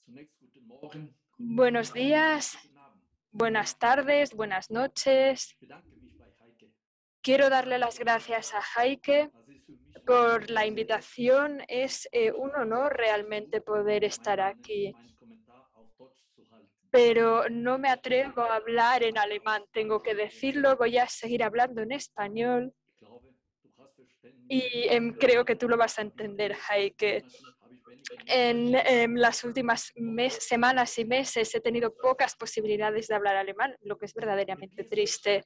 Zunächst guten Morgen, guten Buenos Mittag, días, guten Abend. buenas tardes, buenas noches. Ich bedanke mich bei Heike. Quiero darle las gracias a Heike Das ist für mich eine por große la Ehre. invitación. Es un honor realmente poder estar aquí, Mein Kommentar auf Deutsch zu halten. pero no me atrevo a hablar en alemán, tengo que decirlo. Voy a seguir hablando en español Ich glaube, du hast Verständnis. y creo que tú lo vas a entender, Heike. Habe ich wenig En Möglichkeiten. las últimas semanas y meses he tenido pocas posibilidades de hablar alemán, lo que es verdaderamente triste.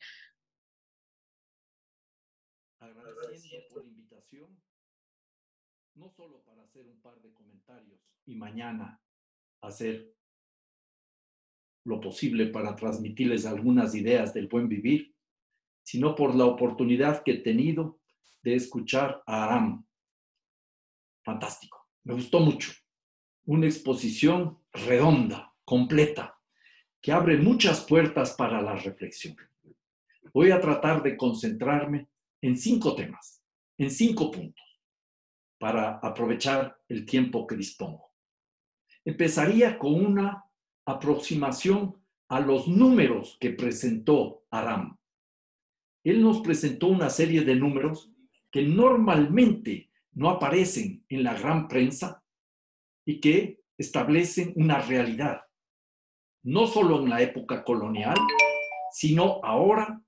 Agradeciendo por la invitación, no solo para hacer un par de comentarios y mañana hacer lo posible para transmitirles algunas ideas del buen vivir, sino por la oportunidad que he tenido de escuchar a Aram. Fantástico, me gustó mucho. Una exposición redonda, completa, que abre muchas puertas para la reflexión. Voy a tratar de concentrarme en 5 temas, en 5 puntos, para aprovechar el tiempo que dispongo. Empezaría con una aproximación a los números que presentó Aram. Él nos presentó una serie de números que normalmente no aparecen en la gran prensa y que establecen una realidad, no solo en la época colonial, sino ahora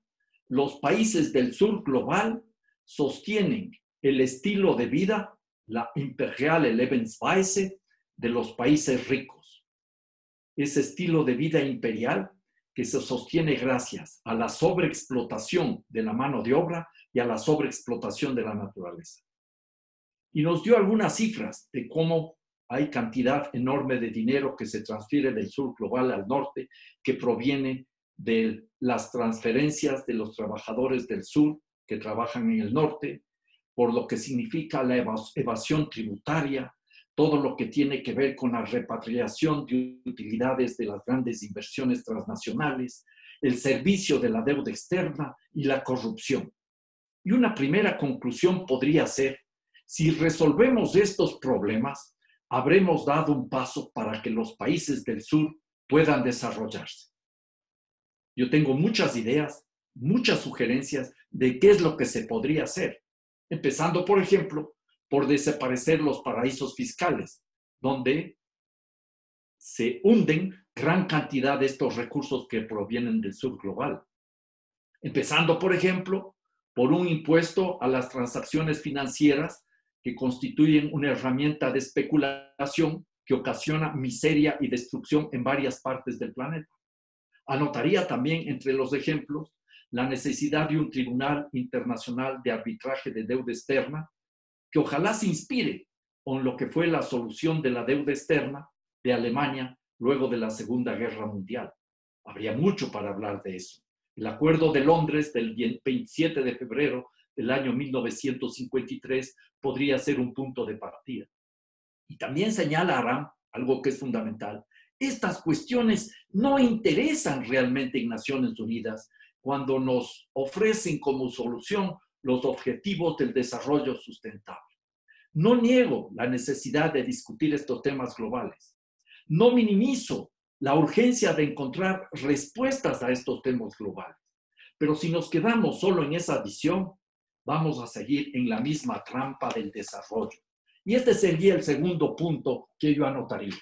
los países del sur global sostienen el estilo de vida, la imperiale Lebensweise de los países ricos. Ese estilo de vida imperial que se sostiene gracias a la sobreexplotación de la mano de obra y a la sobreexplotación de la naturaleza. Y nos dio algunas cifras de cómo hay cantidad enorme de dinero que se transfiere del sur global al norte, que proviene de las transferencias de los trabajadores del sur que trabajan en el norte, por lo que significa la evasión tributaria, todo lo que tiene que ver con la repatriación de utilidades de las grandes inversiones transnacionales, el servicio de la deuda externa y la corrupción. Y una primera conclusión podría ser: si resolvemos estos problemas, habremos dado un paso para que los países del sur puedan desarrollarse. Yo tengo muchas ideas, muchas sugerencias de qué es lo que se podría hacer, empezando, por ejemplo, por desaparecer los paraísos fiscales, donde se hunden gran cantidad de estos recursos que provienen del sur global. Empezando, por ejemplo, por un impuesto a las transacciones financieras que constituyen una herramienta de especulación que ocasiona miseria y destrucción en varias partes del planeta. Anotaría también entre los ejemplos la necesidad de un tribunal internacional de arbitraje de deuda externa que ojalá se inspire en lo que fue la solución de la deuda externa de Alemania luego de la Segunda Guerra Mundial. Habría mucho para hablar de eso. El Acuerdo de Londres del 27 de febrero del año 1953 podría ser un punto de partida. Y también señala Aram algo que es fundamental: estas cuestiones no interesan realmente en Naciones Unidas cuando nos ofrecen como solución los objetivos del desarrollo sustentable. No niego la necesidad de discutir estos temas globales. No minimizo la urgencia de encontrar respuestas a estos temas globales. Pero si nos quedamos solo en esa visión, vamos a seguir en la misma trampa del desarrollo. Y este sería el segundo punto que yo anotaría.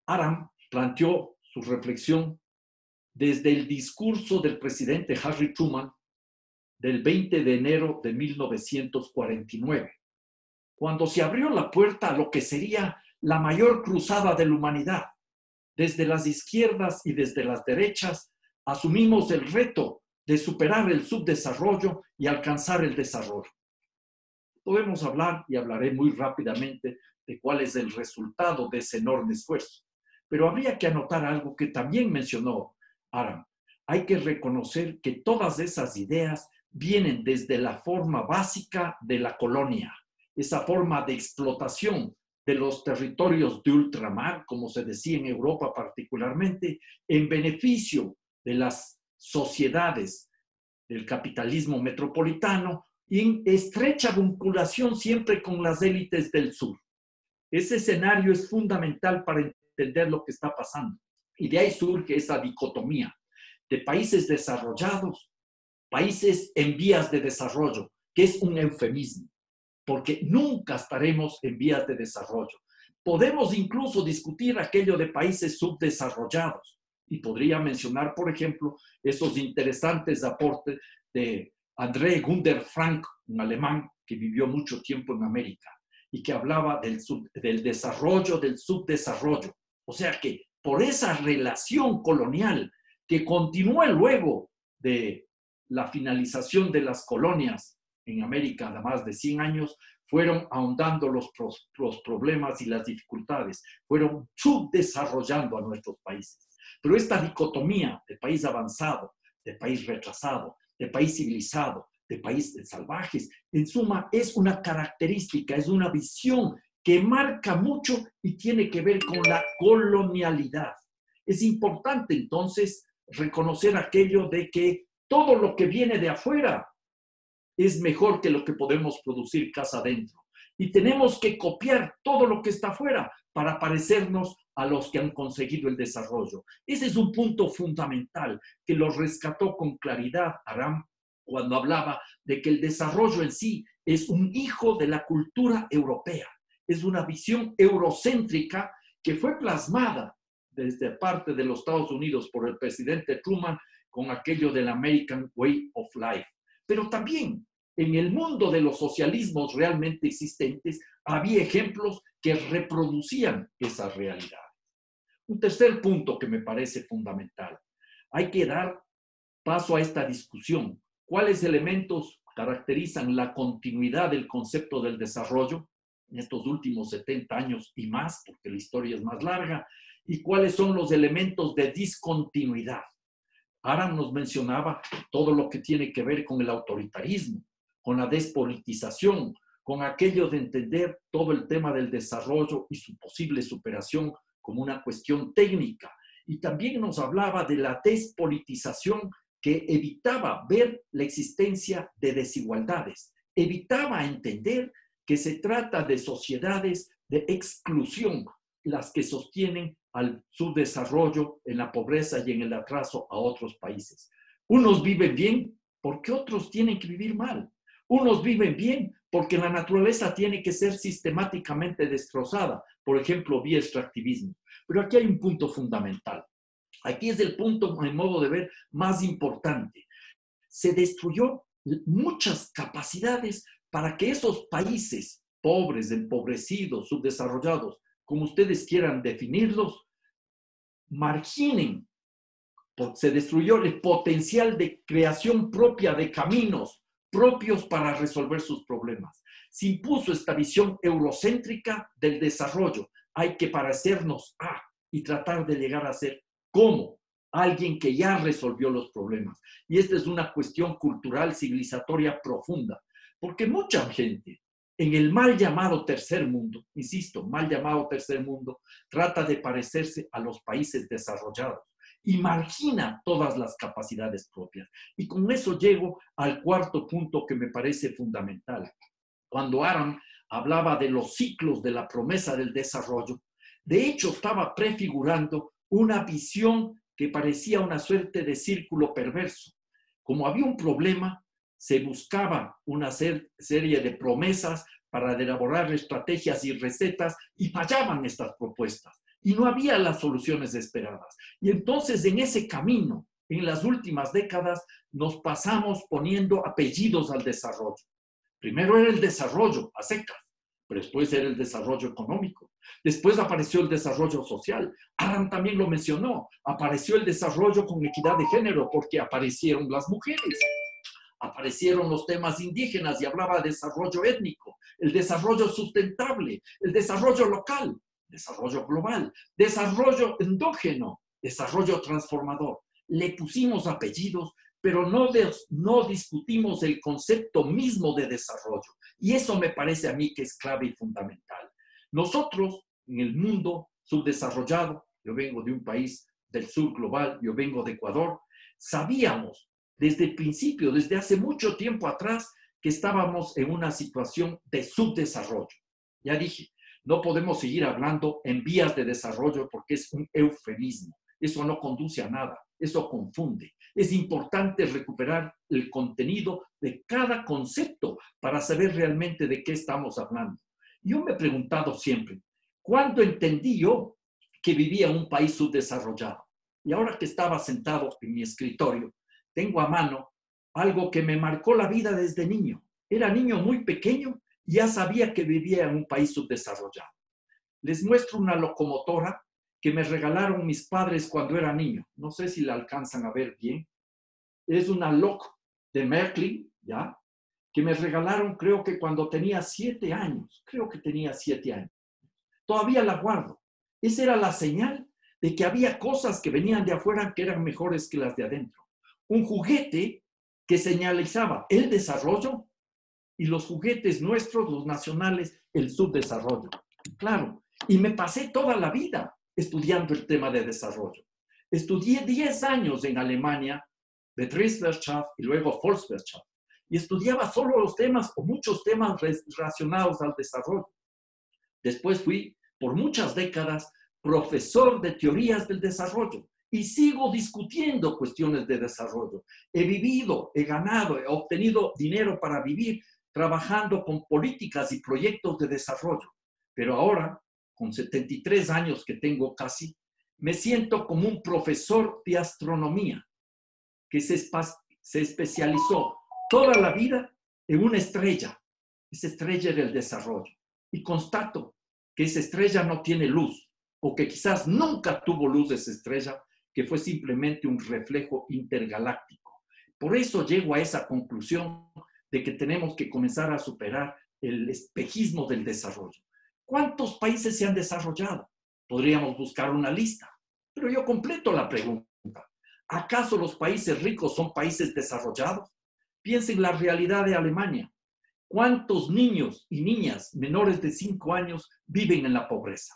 Aram planteó su reflexión desde el discurso del presidente Harry Truman del 20 de enero de 1949, cuando se abrió la puerta a lo que sería la mayor cruzada de la humanidad. Desde las izquierdas y desde las derechas asumimos el reto de superar el subdesarrollo y alcanzar el desarrollo. Podemos hablar, y hablaré muy rápidamente, de cuál es el resultado de ese enorme esfuerzo. Pero habría que anotar algo que también mencionó Aram. Hay que reconocer que todas esas ideas vienen desde la forma básica de la colonia, esa forma de explotación de los territorios de ultramar, como se decía en Europa particularmente, en beneficio de las sociedades del capitalismo metropolitano y en estrecha vinculación siempre con las élites del sur. Ese escenario es fundamental para entender lo que está pasando. Y de ahí surge esa dicotomía de países desarrollados, países en vías de desarrollo, que es un eufemismo, porque nunca estaremos en vías de desarrollo. Podemos incluso discutir aquello de países subdesarrollados y podría mencionar, por ejemplo, esos interesantes aportes de André Gunder Frank, un alemán que vivió mucho tiempo en América y que hablaba del desarrollo, del subdesarrollo. O sea que por esa relación colonial que continúa luego de la finalización de las colonias en América de más de 100 años, fueron ahondando los problemas y las dificultades, fueron subdesarrollando a nuestros países. Pero esta dicotomía de país avanzado, de país retrasado, de país civilizado, de países salvajes, en suma, es una característica, es una visión que marca mucho y tiene que ver con la colonialidad. Es importante entonces reconocer aquello de que todo lo que viene de afuera es mejor que lo que podemos producir casa adentro. Y tenemos que copiar todo lo que está afuera para parecernos a los que han conseguido el desarrollo. Ese es un punto fundamental que lo rescató con claridad Aram cuando hablaba de que el desarrollo en sí es un hijo de la cultura europea. Es una visión eurocéntrica que fue plasmada desde parte de los Estados Unidos por el presidente Truman con aquello del American Way of Life. Pero también en el mundo de los socialismos realmente existentes había ejemplos que reproducían esas realidades. Un tercer punto que me parece fundamental. Hay que dar paso a esta discusión. ¿Cuáles elementos caracterizan la continuidad del concepto del desarrollo en estos últimos 70 años y más, porque la historia es más larga? ¿Y cuáles son los elementos de discontinuidad? Aram nos mencionaba todo lo que tiene que ver con el autoritarismo, con la despolitización, con aquello de entender todo el tema del desarrollo y su posible superación como una cuestión técnica. Y también nos hablaba de la despolitización que evitaba ver la existencia de desigualdades, evitaba entender que se trata de sociedades de exclusión, las que sostienen al subdesarrollo, en la pobreza y en el atraso a otros países. Unos viven bien porque otros tienen que vivir mal. Unos viven bien porque la naturaleza tiene que ser sistemáticamente destrozada, por ejemplo, vía extractivismo. Pero aquí hay un punto fundamental. Aquí es el punto, en modo de ver, más importante. Se destruyó muchas capacidades para que esos países pobres, empobrecidos, subdesarrollados, como ustedes quieran definirlos, marginen. Se destruyó el potencial de creación propia de caminos propios para resolver sus problemas. Se impuso esta visión eurocéntrica del desarrollo. Hay que parecernos a y tratar de llegar a ser como alguien que ya resolvió los problemas. Y esta es una cuestión cultural, civilizatoria profunda, porque mucha gente en el mal llamado tercer mundo, insisto, mal llamado tercer mundo, trata de parecerse a los países desarrollados y margina todas las capacidades propias. Y con eso llego al cuarto punto que me parece fundamental. Cuando Aram hablaba de los ciclos de la promesa del desarrollo, de hecho estaba prefigurando una visión que parecía una suerte de círculo perverso. Como había un problema, se buscaba una serie de promesas para elaborar estrategias y recetas y fallaban estas propuestas y no había las soluciones esperadas. Y entonces en ese camino, en las últimas décadas, nos pasamos poniendo apellidos al desarrollo. Primero era el desarrollo a secas, pero después era el desarrollo económico. Después apareció el desarrollo social. Aram también lo mencionó. Apareció el desarrollo con equidad de género porque aparecieron las mujeres. Aparecieron los temas indígenas y hablaba de desarrollo étnico, el desarrollo sustentable, el desarrollo local, desarrollo global, desarrollo endógeno, desarrollo transformador. Le pusimos apellidos, pero no discutimos el concepto mismo de desarrollo. Y eso me parece a mí que es clave y fundamental. Nosotros, en el mundo subdesarrollado, yo vengo de un país del sur global, yo vengo de Ecuador, sabíamos desde el principio, desde hace mucho tiempo atrás, que estábamos en una situación de subdesarrollo. Ya dije, No podemos seguir hablando en vías de desarrollo porque es un eufemismo. Eso no conduce a nada, eso confunde. Es importante recuperar el contenido de cada concepto para saber realmente de qué estamos hablando. Yo me he preguntado siempre, ¿cuándo entendí yo que vivía en un país subdesarrollado? Y ahora que estaba sentado en mi escritorio, tengo a mano algo que me marcó la vida desde niño. Era niño muy pequeño y ya sabía que vivía en un país subdesarrollado. Les muestro una locomotora que me regalaron mis padres cuando era niño. No sé si la alcanzan a ver bien. Es una Lok de Märklin, ¿ya? Que me regalaron creo que cuando tenía 7 años. Creo que tenía 7 años. Todavía la guardo. Esa era la señal de que había cosas que venían de afuera que eran mejores que las de adentro. Un juguete que señalizaba el desarrollo y los juguetes nuestros, los nacionales, el subdesarrollo. Claro, y me pasé toda la vida estudiando el tema de desarrollo. Estudié 10 años en Alemania, Betriebswirtschaft y luego Volkswirtschaft, y estudiaba solo los temas o muchos temas relacionados al desarrollo. Después fui, por muchas décadas, profesor de teorías del desarrollo y sigo discutiendo cuestiones de desarrollo. He vivido, he ganado, he obtenido dinero para vivir trabajando con políticas y proyectos de desarrollo. Pero ahora, con 73 años que tengo casi, me siento como un profesor de astronomía que se especializó toda la vida en una estrella. Esa estrella era el desarrollo. Y constato que esa estrella no tiene luz, o que quizás nunca tuvo luz esa estrella, que fue simplemente un reflejo intergaláctico. Por eso llego a esa conclusión de que tenemos que comenzar a superar el espejismo del desarrollo. ¿Cuántos países se han desarrollado? Podríamos buscar una lista, pero yo completo la pregunta. ¿Acaso los países ricos son países desarrollados? Piensen en la realidad de Alemania. ¿Cuántos niños y niñas menores de 5 años viven en la pobreza?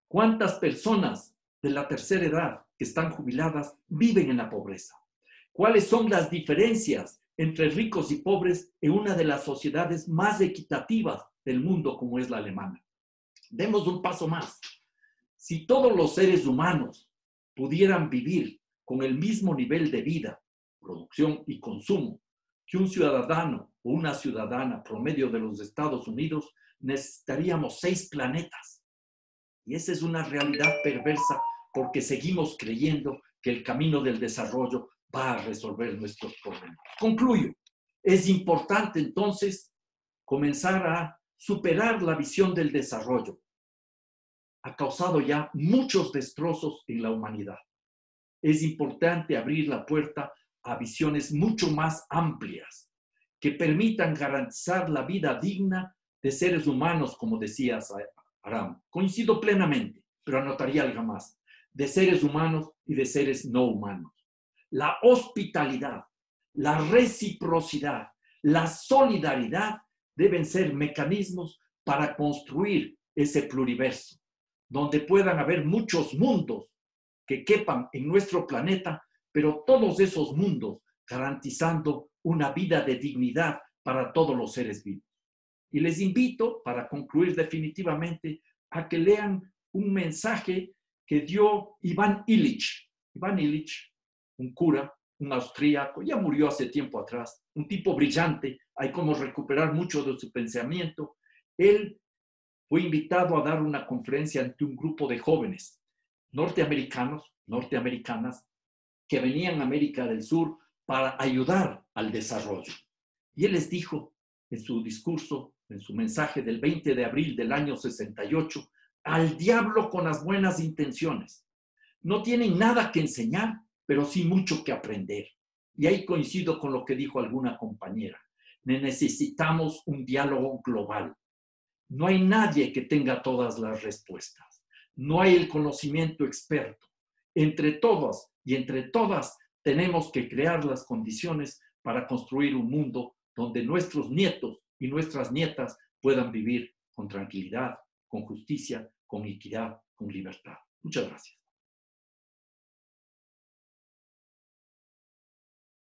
¿Cuántas personas de la tercera edad que están jubiladas viven en la pobreza? ¿Cuáles son las diferencias entre ricos y pobres en una de las sociedades más equitativas del mundo como es la alemana? Demos un paso más. Si todos los seres humanos pudieran vivir con el mismo nivel de vida, producción y consumo que un ciudadano o una ciudadana promedio de los Estados Unidos, necesitaríamos 6 planetas. Y esa es una realidad perversa porque seguimos creyendo que el camino del desarrollo va a resolver nuestros problemas. Concluyo. Es importante entonces comenzar a superar la visión del desarrollo. Ha causado ya muchos destrozos en la humanidad. Es importante abrir la puerta a visiones mucho más amplias que permitan garantizar la vida digna de seres humanos, como decía Aram. Coincido plenamente, pero anotaría algo más, de seres humanos y de seres no humanos. La hospitalidad, la reciprocidad, la solidaridad deben ser mecanismos para construir ese pluriverso, donde puedan haber muchos mundos que quepan en nuestro planeta, pero todos esos mundos garantizando una vida de dignidad para todos los seres vivos. Y les invito, para concluir definitivamente, a que lean un mensaje que dio Iván Illich. Iván Illich, un cura, un austríaco, ya murió hace tiempo atrás, un tipo brillante, hay como recuperar mucho de su pensamiento. Él fue invitado a dar una conferencia ante un grupo de jóvenes norteamericanos, norteamericanas, que venían a América del Sur para ayudar al desarrollo. Y él les dijo en su discurso, en su mensaje del 20 de abril del año 68, al diablo con las buenas intenciones. No tienen nada que enseñar, pero sí mucho que aprender. Y ahí coincido con lo que dijo alguna compañera. Necesitamos un diálogo global. No hay nadie que tenga todas las respuestas. No hay el conocimiento experto. Entre todos y entre todas tenemos que crear las condiciones para construir un mundo donde nuestros nietos y nuestras nietas puedan vivir con tranquilidad, con justicia, con equidad, con libertad. Muchas gracias.